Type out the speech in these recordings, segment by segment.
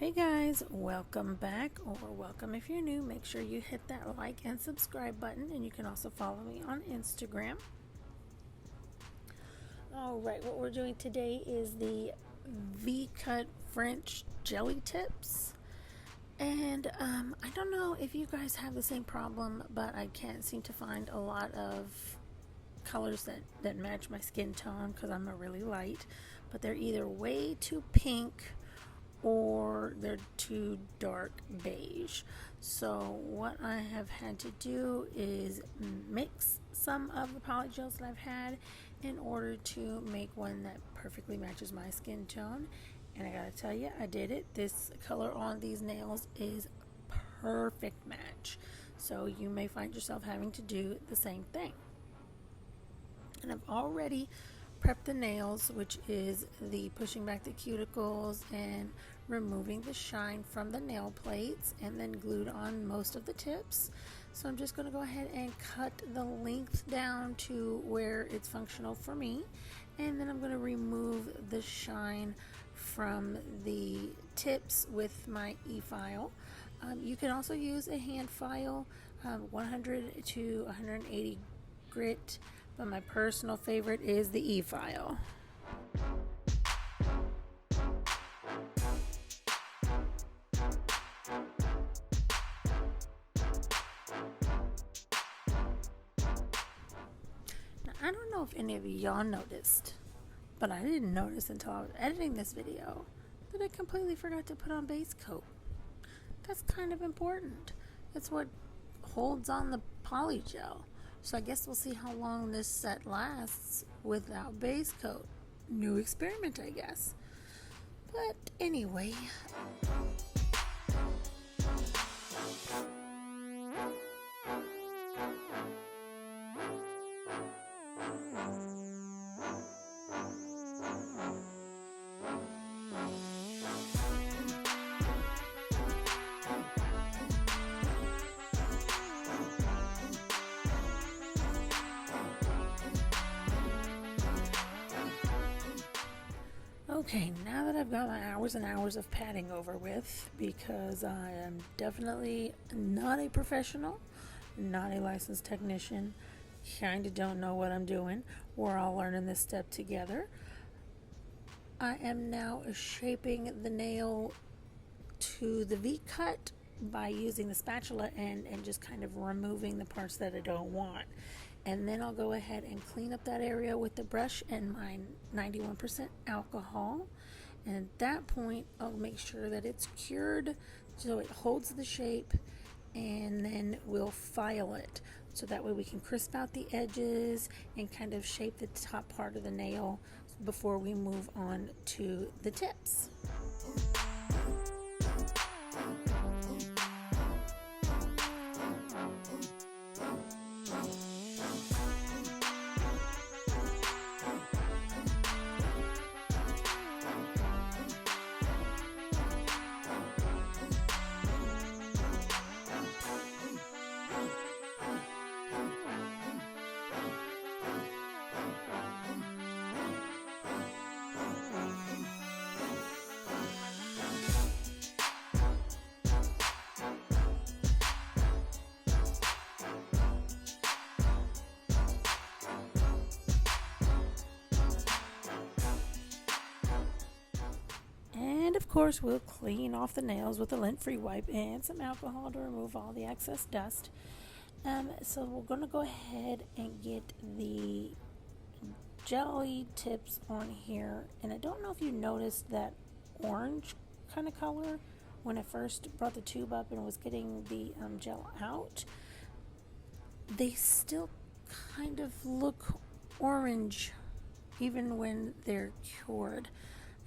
Hey guys, welcome back, or welcome if you're new. Make sure you hit that like and subscribe button, and you can also follow me on Instagram. Alright, what we're doing today is the V-cut French jelly tips. And I don't know if you guys have the same problem, but I can't seem to find a lot of colors that match my skin tone because I'm a really light, but they're either way too pink or they're too dark beige. So what I have had to do is mix some of the polygels that I've had in order to make one that perfectly matches my skin tone. And I gotta tell you, I did it. This color on these nails is perfect match. So you may find yourself having to do the same thing. And I've already prepped the nails, which is the pushing back the cuticles and removing the shine from the nail plates, and then glued on most of the tips. So I'm just going to go ahead and cut the length down to where it's functional for me, and then I'm going to remove the shine from the tips with my e-file. You can also use a hand file, 100 to 180 grit, but my personal favorite is the e-file. Now, I don't know if any of y'all noticed, but I didn't notice until I was editing this video that I completely forgot to put on base coat. That's kind of important. It's what holds on the polygel. So I guess we'll see how long this set lasts without base coat. New experiment, I guess. But anyway. Okay, now that I've got my hours and hours of padding over with, because I am definitely not a professional, not a licensed technician, kind of don't know what I'm doing, we're all learning this step together. I am now shaping the nail to the V-cut by using the spatula and just kind of removing the parts that I don't want. And then I'll go ahead and clean up that area with the brush and my 91% alcohol. And at that point, I'll make sure that it's cured so it holds the shape, and then we'll file it. So that way we can crisp out the edges and kind of shape the top part of the nail before we move on to the tips. And of course, we'll clean off the nails with a lint-free wipe and some alcohol to remove all the excess dust. So we're going to go ahead and get the jelly tips on here. And I don't know if you noticed that orange kind of color when I first brought the tube up and was getting the gel out. They still kind of look orange even when they're cured.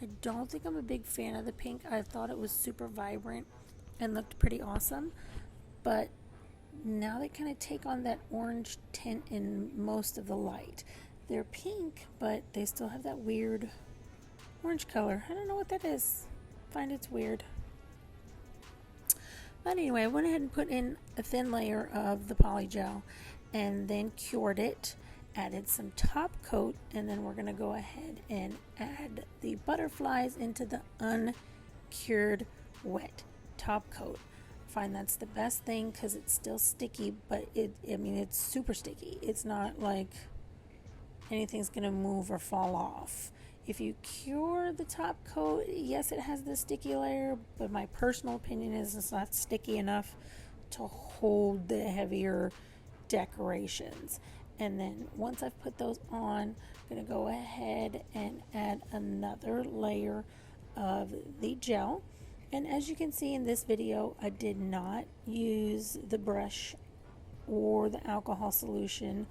I don't think I'm a big fan of the pink. I thought it was super vibrant and looked pretty awesome, but now they kind of take on that orange tint in most of the light. They're pink, but they still have that weird orange color. I don't know what that is. I find it's weird. But anyway, I went ahead and put in a thin layer of the polygel and then cured it, added some top coat, and then we're going to go ahead and add the butterflies into the uncured wet top coat. I find that's the best thing because it's still sticky, but it's super sticky. It's not like anything's gonna move or fall off. If you cure the top coat, yes, it has the sticky layer, but my personal opinion is it's not sticky enough to hold the heavier decorations. And then once I've put those on, I'm going to go ahead and add another layer of the gel. And as you can see in this video, I did not use the brush or the alcohol solution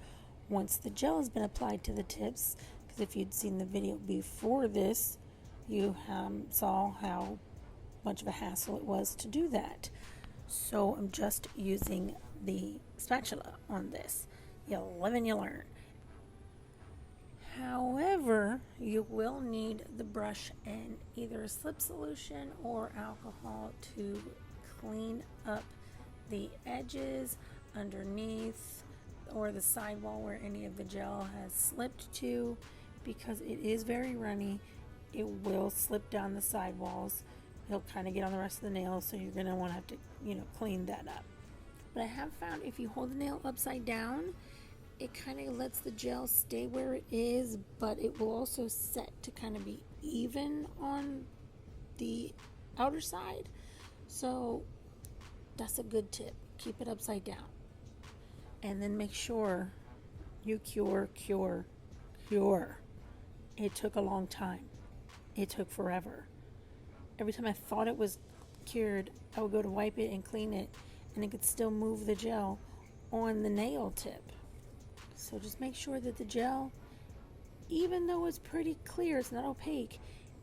once the gel has been applied to the tips, because if you'd seen the video before this, you saw how much of a hassle it was to do that. So I'm just using the spatula on this. You live and you learn. However, you will need the brush and either a slip solution or alcohol to clean up the edges underneath or the sidewall where any of the gel has slipped to, because it is very runny. It will slip down the sidewalls. It'll kind of get on the rest of the nails, so you're going to want to have to, clean that up. But I have found if you hold the nail upside down, it kind of lets the gel stay where it is, but it will also set to kind of be even on the outer side. So that's a good tip. Keep it upside down. And then make sure you cure. It took a long time. It took forever. Every time I thought it was cured, I would go to wipe it and clean it, and it could still move the gel on the nail tip. So just make sure that the gel, even though it's pretty clear, it's not opaque,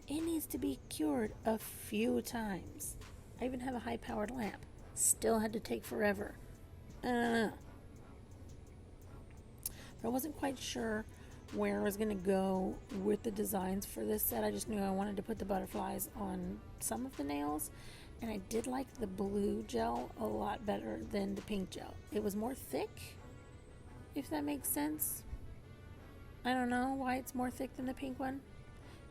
it needs to be cured a few times. I even have a high-powered lamp. Still had to take forever. But I wasn't quite sure where I was going to go with the designs for this set. I just knew I wanted to put the butterflies on some of the nails, and I did like the blue gel a lot better than the pink gel. It was more thick, if that makes sense. I don't know why it's more thick than the pink one.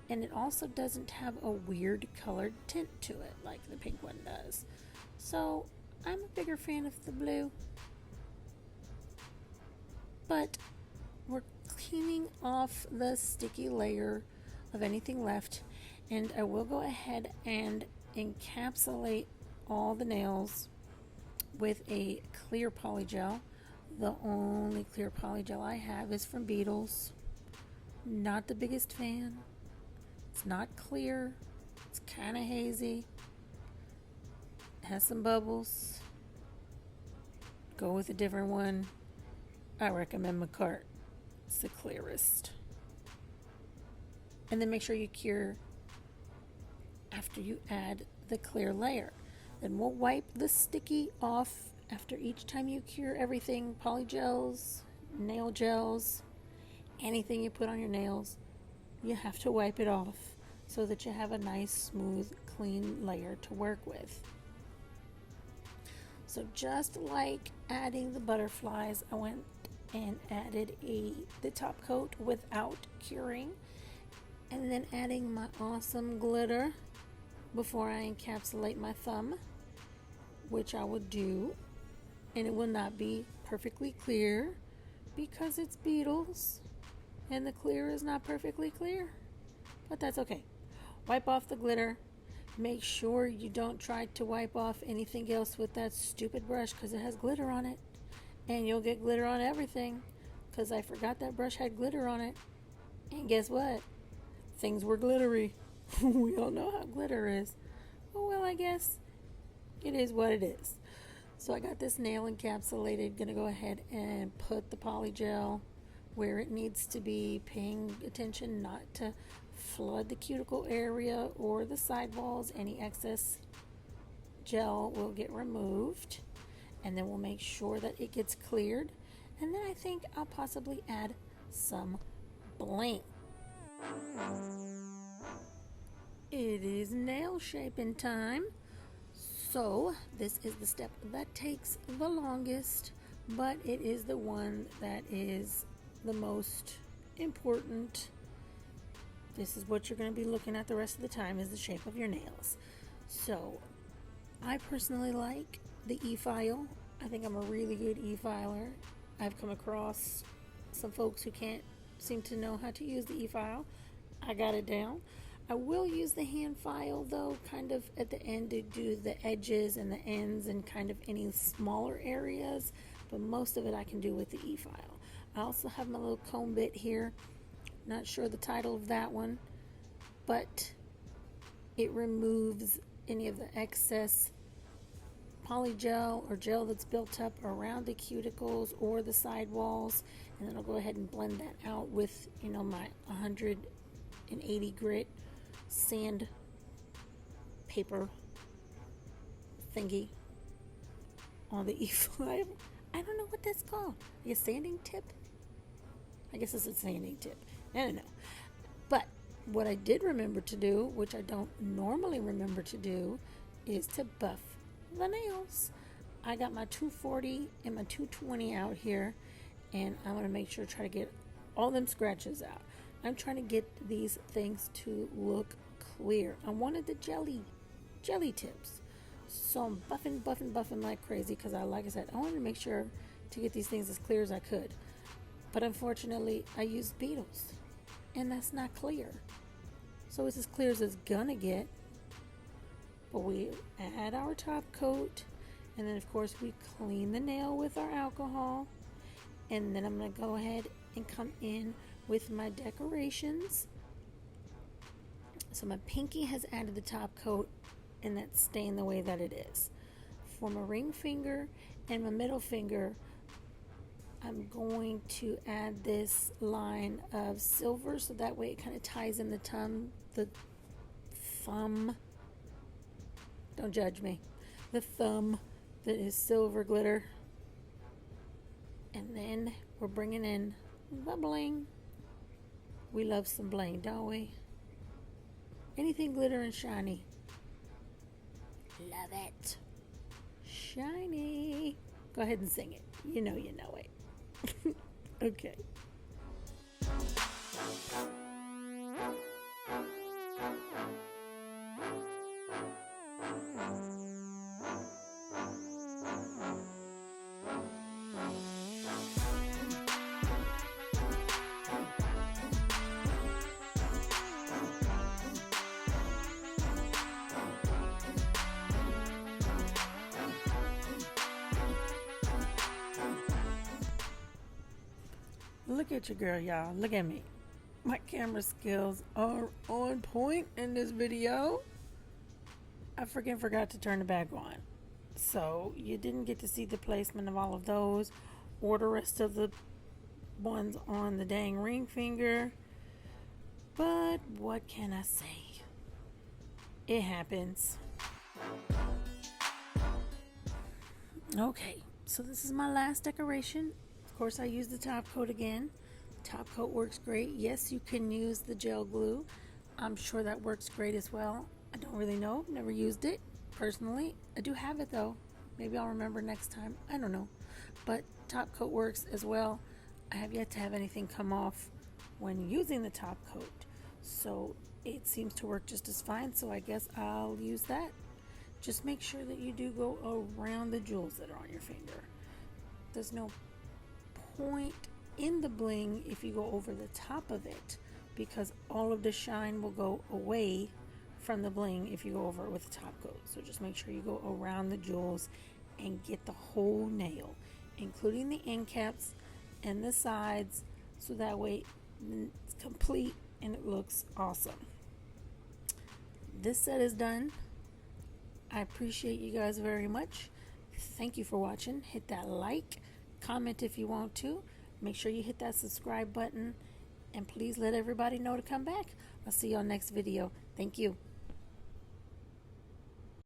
And it also doesn't have a weird colored tint to it like the pink one does. So I'm a bigger fan of the blue. But we're cleaning off the sticky layer of anything left, and I will go ahead and encapsulate all the nails with a clear polygel. The only clear polygel I have is from Beetles. Not the biggest fan. It's not clear. It's kind of hazy. It has some bubbles. Go with a different one. I recommend McCart. It's the clearest. And then make sure you cure after you add the clear layer. Then we'll wipe the sticky off after each time you cure everything. Polygels, nail gels, anything you put on your nails, you have to wipe it off so that you have a nice, smooth, clean layer to work with. So just like adding the butterflies, I went and added the top coat without curing, and then adding my awesome glitter before I encapsulate my thumb, which I will do, and it will not be perfectly clear because it's Beetles and the clear is not perfectly clear, but that's okay. Wipe off the glitter. Make sure you don't try to wipe off anything else with that stupid brush because it has glitter on it. And you'll get glitter on everything, because I forgot that brush had glitter on it. And guess what? Things were glittery. We all know how glitter is. Oh, well, I guess it is what it is. So I got this nail encapsulated. Going to go ahead and put the polygel where it needs to be, paying attention not to flood the cuticle area or the sidewalls. Any excess gel will get removed. And then we'll make sure that it gets cleared. And then I think I'll possibly add some bling. It is nail shaping time. So this is the step that takes the longest, but it is the one that is the most important. This is what you're going to be looking at the rest of the time, is the shape of your nails. So I personally like the e-file. I think I'm a really good e-filer. I've come across some folks who can't seem to know how to use the e-file. I got it down. I will use the hand file though, kind of at the end to do the edges and the ends and kind of any smaller areas, but most of it I can do with the e-file. I also have my little comb bit here. Not sure the title of that one, but it removes any of the excess polygel or gel that's built up around the cuticles or the sidewalls, and then I'll go ahead and blend that out with, you know, my 180 grit sand paper thingy on the e-file. I don't know what that's called. Like a sanding tip? I guess it's a sanding tip. I don't know. But what I did remember to do, which I don't normally remember to do, is to buff the nails. I got my 240 and my 220 out here, and I'm going to make sure to try to get all them scratches out. I'm trying to get these things to look clear. I wanted the jelly tips. So I'm buffing like crazy because like I said, I wanted to make sure to get these things as clear as I could. But unfortunately, I used Beetles, and that's not clear. So it's as clear as it's gonna get. But we add our top coat, and then of course we clean the nail with our alcohol. And then I'm gonna go ahead and come in with my decorations. So my pinky has added the top coat, and that's staying the way that it is. For my ring finger and my middle finger, I'm going to add this line of silver, so that way it kind of ties in the thumb. Don't judge me. The thumb that is silver glitter. And then we're bringing in the bling. We love some bling, don't we? Anything glitter and shiny. Love it. Shiny. Go ahead and sing it. You know it. Okay. Look at your girl, y'all. Look at me. My camera skills are on point in this video. I freaking forgot to turn it back on. So you didn't get to see the placement of all of those or the rest of the ones on the dang ring finger. But what can I say? It happens. Okay, so this is my last decoration. Of course, I use the top coat again. Top coat works great. Yes, you can use the gel glue. I'm sure that works great as well. I don't really know. Never used it personally. I do have it though. Maybe I'll remember next time. I don't know. But top coat works as well. I have yet to have anything come off when using the top coat. So it seems to work just as fine. So I guess I'll use that. Just make sure that you do go around the jewels that are on your finger. There's no point in the bling if you go over the top of it, because all of the shine will go away from the bling if you go over it with the top coat. So just make sure you go around the jewels and get the whole nail, including the end caps and the sides, so that way it's complete and it looks awesome. This set is done. I appreciate you guys very much. Thank you for watching. Hit that like, comment if you want to. Make sure you hit that subscribe button, and please let everybody know to come back. I'll see you on next video. Thank you.